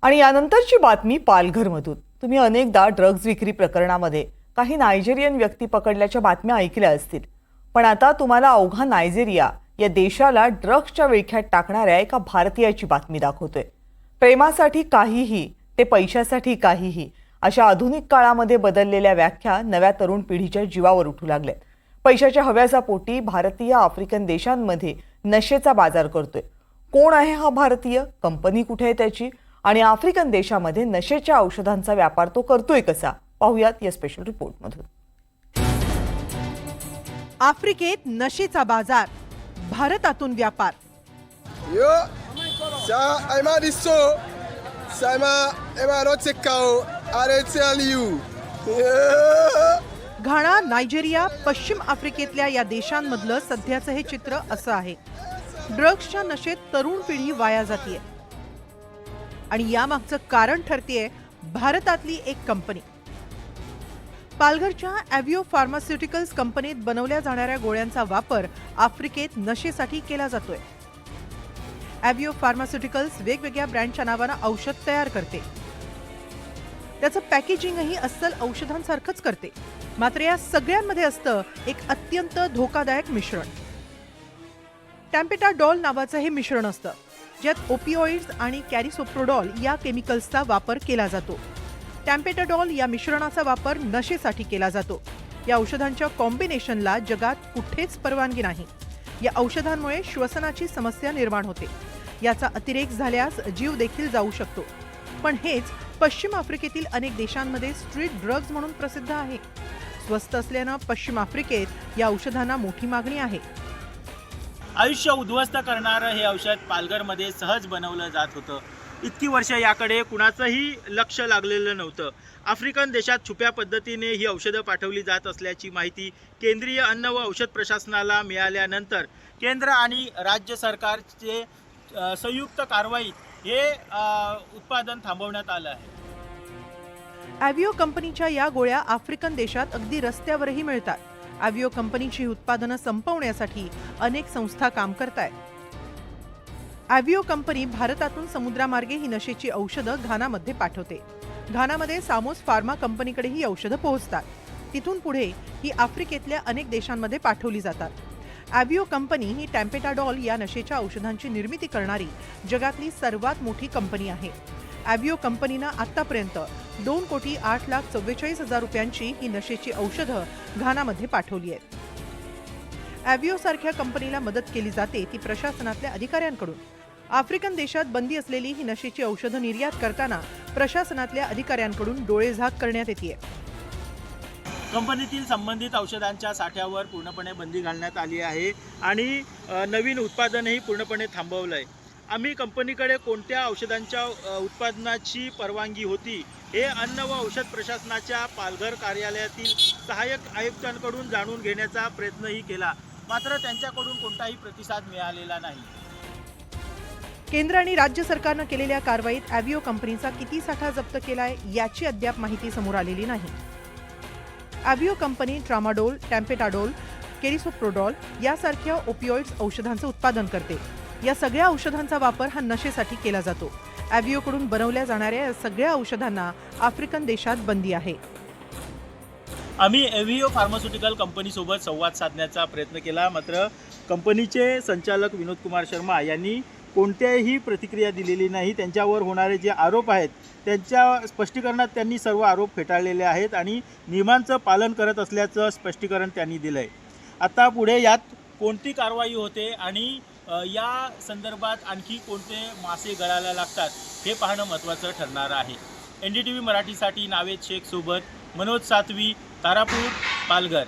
आणि यानंतरची बातमी पालघरमधून। तुम्ही अनेकदा ड्रग्ज विक्री प्रकरणामध्ये काही नायजेरियन व्यक्ती पकडल्याच्या बातम्या ऐकल्या असतील, पण आता तुम्हाला अवघा नायजेरिया या देशाला ड्रग्जच्या विळख्यात टाकणाऱ्या एका भारतीयाची बातमी दाखवतोय। प्रेमासाठी काहीही ते पैशासाठी काहीही अशा आधुनिक काळामध्ये बदललेल्या व्याख्या नव्या तरुण पिढीच्या जीवावर उठू लागल्यात। पैशाच्या हव्यासा पोटी भारतीय आफ्रिकन देशांमध्ये नशेचा बाजार करतोय। कोण आहे हा भारतीय, कंपनी कुठे आहे त्याची, आणि आफ्रिकन देशामध्ये नशेच्या औषधांचा व्यापार तो करतोय कसा, पाहूयात या स्पेशल रिपोर्टमधून। आफ्रिकेत नशेचा बाजार, भारतातून व्यापार। Yo, sa I'm at the show. Sama, I'm not check out. I tell you. Ghana, Nigeria, पश्चिम आफ्रिकेतल्या या देशांमधलं सध्याचं हे चित्र असं आहे। ड्रग्सच्या नशेत तरुण पिढी वाया जातीये आणि यामागचं कारण ठरतीये भारतातली एक कंपनी। पालघरच्या ॲव्हिओ फार्मास्युटिकल्स कंपनीत बनवल्या जाणाऱ्या गोळ्यांचा वापर आफ्रिकेत नशेसाठी केला जातोय। ॲव्हिओ फार्मास्युटिकल्स वेगवेगळ्या ब्रँडच्या नावानं औषध तयार करते, त्याचं पॅकेजिंगही अस्सल औषधांसारखंच करते। मात्र या सगळ्यांमध्ये असतं एक अत्यंत धोकादायक मिश्रण। टॅम्पेटाडॉल नावाचं हे मिश्रण असतं, ज्यात ओपिओइड्स आणि कॅरिसोप्रोडॉल या केमिकल्सचा वापर केला जातो। टॅम्पेटाडॉल या मिश्रणाचा वापर नशेसाठी केला जातो। या औषधांच्या कॉम्बिनेशनला जगात कुठेच परवानगी नाही। या औषधांमुळे श्वसनाची समस्या निर्माण होते, याचा अतिरेक झाल्यास जीव देखील जाऊ शकतो। पण हेच पश्चिम आफ्रिकेतील अनेक देशांमध्ये स्ट्रीट ड्रग्ज म्हणून प्रसिद्ध आहे। स्वस्त असल्यानं पश्चिम आफ्रिकेत या औषधांना मोठी मागणी आहे। आयुष्य उद्ध्वस्त करणारं हे औषध पालघरमध्ये सहज बनवलं जात होतं। इतकी वर्ष याकडे कुणाचंही लक्ष लागलेलं नव्हतं। आफ्रिकन देशात छुप्या पद्धतीने ही औषधं पाठवली जात असल्याची माहिती केंद्रीय अन्न व औषध प्रशासनाला मिळाल्यानंतर केंद्र आणि राज्य सरकारचे संयुक्त कारवाईत हे उत्पादन थांबवण्यात आलं आहे। ॲव्हिओ कंपनीच्या या गोळ्या आफ्रिकन देशात अगदी रस्त्यावरही मिळतात। ॲव्हिओ कंपनीची उत्पादनं संपवण्यासाठी अनेक संस्था काम करतायत। ॲव्हिओ कंपनी भारतातून समुद्रामार्गे ही नशेची औषधं घानामध्ये पाठवते। घानामध्ये सामोस फार्मा कंपनीकडे ही औषधं पोहोचतात। तिथून पुढे ही आफ्रिकेतल्या अनेक देशांमध्ये पाठवली जातात। ॲव्हिओ कंपनी ही टॅम्पेटाडॉल या नशेच्या औषधांची निर्मिती करणारी जगातली सर्वात मोठी कंपनी आहे। ॲव्हिओ कंपनीनं आतापर्यंत 2,08,44,000 रुपयांची ही नशेची औषधं घानामध्ये पाठवली आहेत। ॲव्हिओ सारख्या कंपनीला मदत केली जाते ती प्रशासनातल्या अधिकाऱ्यांकडून। आफ्रिकन देशात बंदी असलेली ही नशेची औषधं निर्यात करताना प्रशासनातल्या अधिकाऱ्यांकडून डोळेझाक करण्यात येते। कंपनीतील संबंधित औषधांच्या साठ्यावर पूर्णपणे बंदी घालण्यात आली आहे आणि नवीन उत्पादनही पूर्णपणे थांबवलं आहे। आम्ही कंपनीकडे कोणत्या औषधांच्या उत्पादनाची परवानगी होती हे अन्न व औषध प्रशासनाच्या पालघर कार्यालयातील सहाय्यक आयुक्तांकडून जाणून घेण्याचा प्रयत्नही केला, मात्र त्यांच्याकडून कोणताही प्रतिसाद मिळालेला नाही। केंद्र आणि राज्य सरकारनं केलेल्या कारवाईत ॲव्हिओ कंपनीचा किती साठा जप्त केलाय याची अद्याप माहिती समोर आलेली नाही। ॲव्हिओ कंपनी ट्रामाडोल, टॅम्पेटाडोल, कॅरिसोप्रोडॉल यासारख्या ओपिओइड्स औषधांचं उत्पादन करते। या सगळ्या औषधांचा वापर हा नशेसाठी केला जातो। ॲव्हिओकडून बनवल्या जाणाऱ्या या सगळ्या औषधांना आफ्रिकन देशात बंदी आहे। आम्ही ॲव्हिओ फार्मास्युटिकल कंपनीसोबत संवाद साधण्याचा प्रयत्न केला, मात्र कंपनीचे संचालक विनोद कुमार शर्मा यांनी कोणत्याही प्रतिक्रिया दिलेली नाही। त्यांच्यावर होणारे जे आरोप आहेत त्यांच्या स्पष्टीकरणात त्यांनी सर्व आरोप फेटाळलेले आहेत आणि नियमांचं पालन करत असल्याचं स्पष्टीकरण त्यांनी दिलं आहे। आता पुढे यात कोणती कारवाई होते आणि या संदर्भात आणखी कोणते मासे गळायला लागतात हे पाहणं महत्त्वाचं ठरणार आहे। NDTV मराठीसाठी नावेद शेख सोबत मनोज सातवी, तारापूर, पालघर।